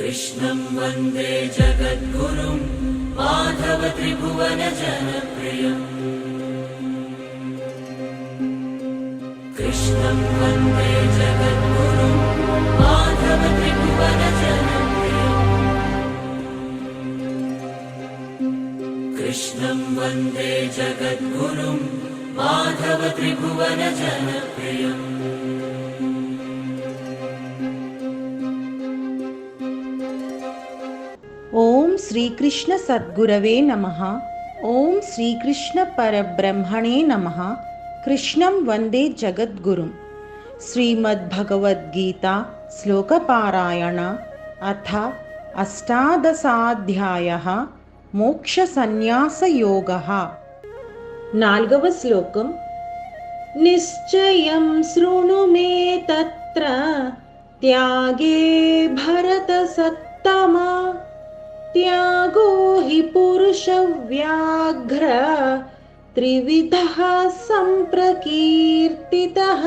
कृष्णं वन्दे जगद्गुरुं माधव त्रिभुवन जनप्रियम् कृष्णं वन्दे जगद्गुरुं माधव त्रिभुवन जनप्रियम् कृष्णं वन्दे जगद्गुरुं माधव त्रिभुवन जनप्रियम् ఓం శ్రీకృష్ణ సద్గురవే నమః. ఓం శ్రీకృష్ణ పరబ్రహ్మణే నమః. కృష్ణం వందే జగద్గురుం. శ్రీమద్భగవద్గీత శ్లోకపారాయణ అథ అష్టాదశాధ్యాయః మోక్ష సన్యాసయోగః. 4వ శ్లోకం. నిశ్చయం శృణు మే తత్ర త్యాగే భరతసత్తమా త్యాగో హి పురుషవ్యాఘ్ర త్రివిధః సంప్రకీర్తితః.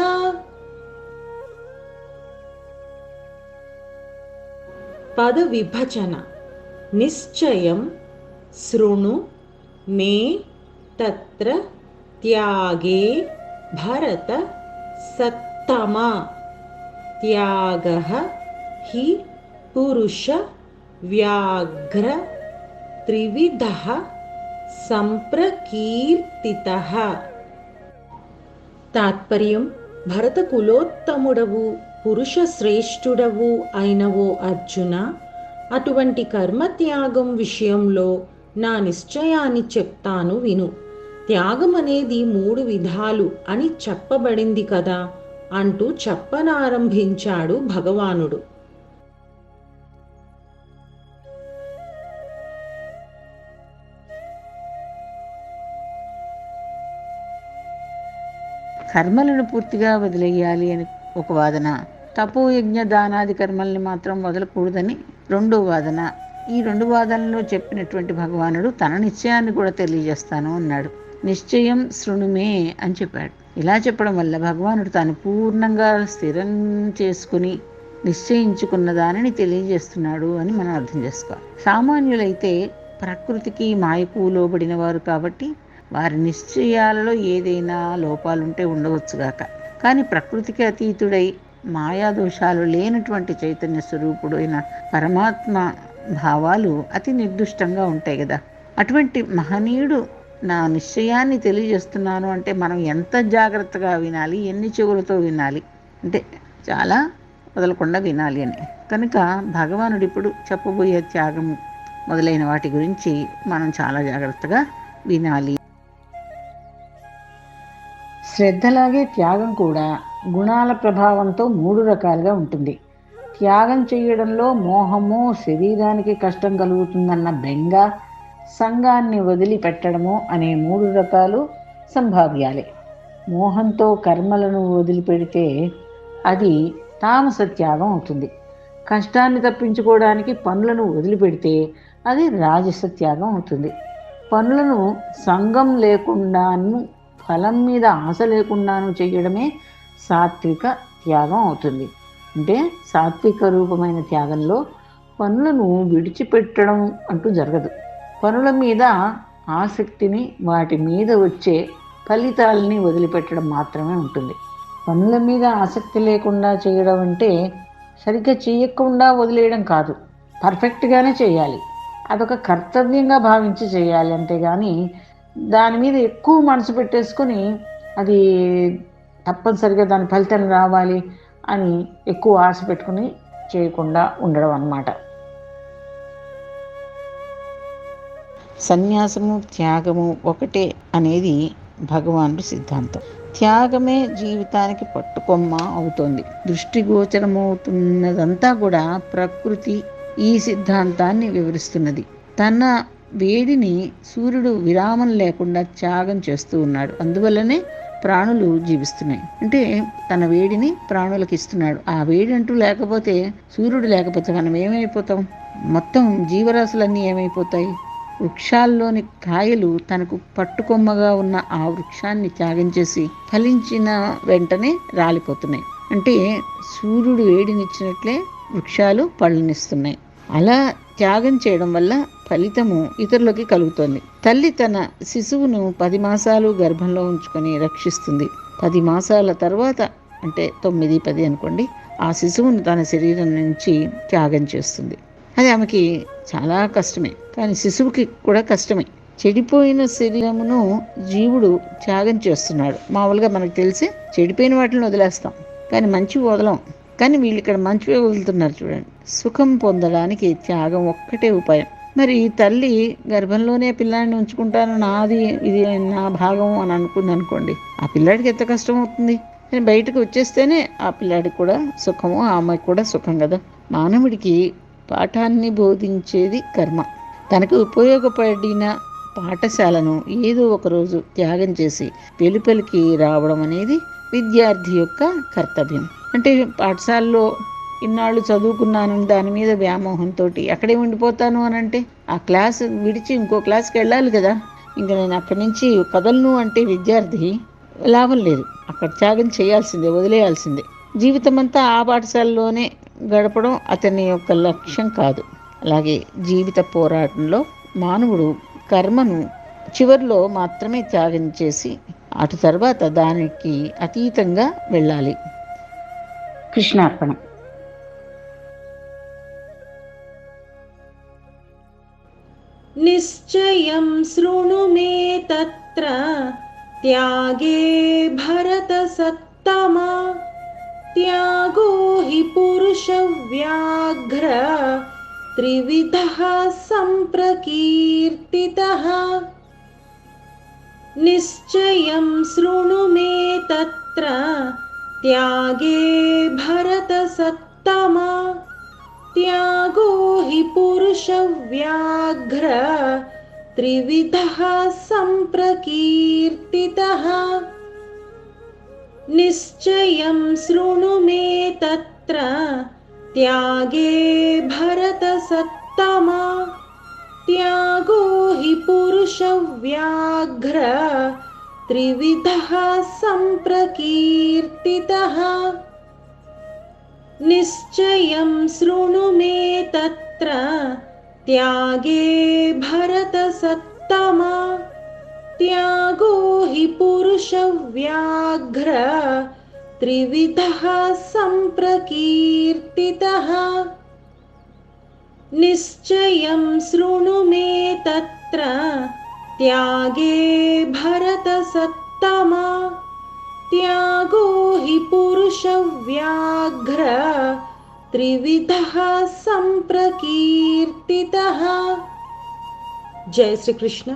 పద విభజన. నిశ్చయం శృణు మే తత్ర త్యాగే భరత సత్తమా త్యాగః హి పురుష వ్యాఘ్ర త్రివిధః సంప్రకీర్తితః. తాత్పర్యం: భరత కులోత్తముడవు, పురుష శ్రేష్ఠుడవు అయినవో అర్జున, అటువంటి కర్మత్యాగం విషయంలో నా నిశ్చయాన్ని చెప్తాను విను. త్యాగం అనేది 3 విధాలు అని చెప్పబడింది కదా అంటూ చెప్పనారంభించాడు భగవానుడు. కర్మలను పూర్తిగా వదిలేయాలి అని ఒక వాదన, తపోయజ్ఞ దానాది కర్మల్ని మాత్రం వదలకూడదని రెండో వాదన. ఈ 2 వాదనలో చెప్పినటువంటి భగవానుడు తన నిశ్చయాన్ని కూడా తెలియజేస్తాను అన్నాడు. నిశ్చయం శృణుమే అని చెప్పాడు. ఇలా చెప్పడం వల్ల భగవానుడు తాను పూర్ణంగా స్థిరం చేసుకుని నిశ్చయించుకున్న దానిని తెలియజేస్తున్నాడు అని మనం అర్థం చేసుకోవాలి. సామాన్యులైతే ప్రకృతికి మాయకు లోబడిన వారు కాబట్టి వారి నిశ్చయాలలో ఏదైనా లోపాలుంటే ఉండవచ్చుగాక. కానీ ప్రకృతికి అతీతుడై మాయాదోషాలు లేనటువంటి చైతన్య స్వరూపుడైన పరమాత్మ భావాలు అతి నిర్దుష్టంగా ఉంటాయి కదా. అటువంటి మహనీయుడు నా నిశ్చయాన్ని తెలియజేస్తున్నాను అంటే మనం ఎంత జాగ్రత్తగా వినాలి, ఎన్ని చెవులతో వినాలి అంటే చాలా వదలకుండా వినాలి అని. కనుక భగవానుడు ఇప్పుడు చెప్పబోయే త్యాగం మొదలైన వాటి గురించి మనం చాలా జాగ్రత్తగా వినాలి. శ్రద్ధలాగే త్యాగం కూడా గుణాల ప్రభావంతో 3 రకాలుగా ఉంటుంది. త్యాగం చేయడంలో మోహము, శరీరానికి కష్టం కలుగుతుందన్న బెంగ, సంఘాన్ని వదిలిపెట్టడము అనే 3 రకాలు సంభావ్యాలే. మోహంతో కర్మలను వదిలిపెడితే అది తామస త్యాగం అవుతుంది. కష్టాన్ని తప్పించుకోవడానికి పనులను వదిలిపెడితే అది రాజస త్యాగం అవుతుంది. పనులను సంఘం లేకుండాను, ఫలం మీద ఆశ లేకుండాను చేయడమే సాత్విక త్యాగం అవుతుంది. అంటే సాత్విక రూపమైన త్యాగంలో పనులను విడిచిపెట్టడం అంటూ జరగదు. పనుల మీద ఆసక్తిని, వాటి మీద వచ్చే ఫలితాలని వదిలిపెట్టడం మాత్రమే ఉంటుంది. పనుల మీద ఆసక్తి లేకుండా చేయడం అంటే సరిగ్గా చేయకుండా వదిలేయడం కాదు, పర్ఫెక్ట్గానే చేయాలి. అదొక కర్తవ్యంగా భావించి చేయాలి. అంతేగాని దాని మీద ఎక్కువ మనసు పెట్టేసుకొని అది తప్పనిసరిగా దాని ఫలితం రావాలి అని ఎక్కువ ఆశ పెట్టుకుని చేయకుండా ఉండడం అన్నమాట. సన్యాసము, త్యాగము ఒకటే అనేది భగవానుడి సిద్ధాంతం. త్యాగమే జీవితానికి పట్టుకొమ్మ అవుతోంది. దృష్టిగోచరమవుతున్నదంతా కూడా ప్రకృతి ఈ సిద్ధాంతాన్ని వివరిస్తున్నది. తన వేడిని సూర్యుడు విరామం లేకుండా త్యాగం చేస్తూ ఉన్నాడు. అందువల్లనే ప్రాణులు జీవిస్తున్నాయి. అంటే తన వేడిని ప్రాణులకు ఇస్తున్నాడు. ఆ వేడి అంటూ లేకపోతే, సూర్యుడు లేకపోతే మనం ఏమైపోతాం? మొత్తం జీవరాశులన్నీ ఏమైపోతాయి? వృక్షాల్లోని కాయలు తనకు పట్టుకొమ్మగా ఉన్న ఆ వృక్షాన్ని త్యాగం చేసి ఫలించిన వెంటనే రాలిపోతున్నాయి. అంటే సూర్యుడు వేడినిచ్చినట్లే వృక్షాలు పళ్ళనిస్తున్నాయి. అలా త్యాగం చేయడం వల్ల ఫలితము ఇతరులకి కలుగుతుంది. తల్లి తన శిశువును 10 మాసాలు గర్భంలో ఉంచుకొని రక్షిస్తుంది. 10 మాసాల తర్వాత, అంటే 9, 10 అనుకోండి, ఆ శిశువును తన శరీరం నుంచి త్యాగం చేస్తుంది. అది ఆమెకి చాలా కష్టమే, కానీ శిశువుకి కూడా కష్టమే. చెడిపోయిన శరీరమును జీవుడు త్యాగం చేస్తున్నాడు. మామూలుగా మనకు తెలిసి చెడిపోయిన వాటిని వదిలేస్తాం, కానీ మంచివి వదలం. కానీ వీళ్ళు ఇక్కడ మంచివే వదులుతున్నారు చూడండి. సుఖం పొందడానికి త్యాగం ఒక్కటే ఉపాయం. మరి తల్లి గర్భంలోనే పిల్లాడిని ఉంచుకుంటాను, నాది ఇది నా భాగం అని అనుకుంది. ఆ పిల్లాడికి ఎంత కష్టం అవుతుంది. కానీ బయటకు వచ్చేస్తేనే ఆ పిల్లాడికి కూడా సుఖము, ఆ అమ్మాయికి కూడా సుఖం కదా. మానవుడికి పాఠాన్ని బోధించేది కర్మ. తనకు ఉపయోగపడిన పాఠశాలను ఏదో ఒకరోజు త్యాగం చేసి వెలుపలికి రావడం అనేది విద్యార్థి యొక్క కర్తవ్యం. అంటే పాఠశాలలో ఇన్నాళ్ళు చదువుకున్నాను, దాని మీద వ్యామోహంతో అక్కడే ఉండిపోతాను అని అంటే ఆ క్లాస్ విడిచి ఇంకో క్లాస్కి వెళ్ళాలి కదా. ఇంకా నేను అక్కడి నుంచి కదలను అంటే విద్యార్థి లాభం లేదు. అక్కడ త్యాగం చేయాల్సిందే, వదిలేయాల్సిందే. జీవితం అంతా ఆ పాఠశాలలోనే గడపడం అతని యొక్క లక్ష్యం కాదు. అలాగే జీవిత పోరాటంలో మానవుడు కర్మను చివరిలో మాత్రమే త్యాగం చేసి అటు తర్వాత దానికి అతీతంగా వెళ్ళాలి. కృష్ణార్పణం. నిశ్చయం శృణు మే తత్ర త్యాగే భరతసత్తమా త్యాగో హి పురుష వ్యాఘ్ర త్రివిధః సంప్రకీర్తితః. నిశ్చయం శృణు మే తత్ర త్యాగే భరతసత్తమా త్యాగో హి పురుష వ్యాఘ్ర త్రివిధః సంప్రకీర్తితః. నిశ్చయం శృణు మే తత్ర త్యాగే భరతసత్తమా త్యాగో హి పురుష వ్యాఘ్ర త్రివిధః సంప్రకీర్తితః. నిశ్చయం శృణు మే తత్ర త్యాగే భరతసత్తమా త్యాగో హి పురుష వ్యాఘ్ర త్రివిధః సంప్రకీర్తితః. నిశ్చయం శృణు మే తత్ర త్యాగే భరతసత్తమా త్యాగో హి పురుష వ్యాఘ్ర త్రివిధః సంప్రకీర్తితః. జై శ్రీకృష్ణ.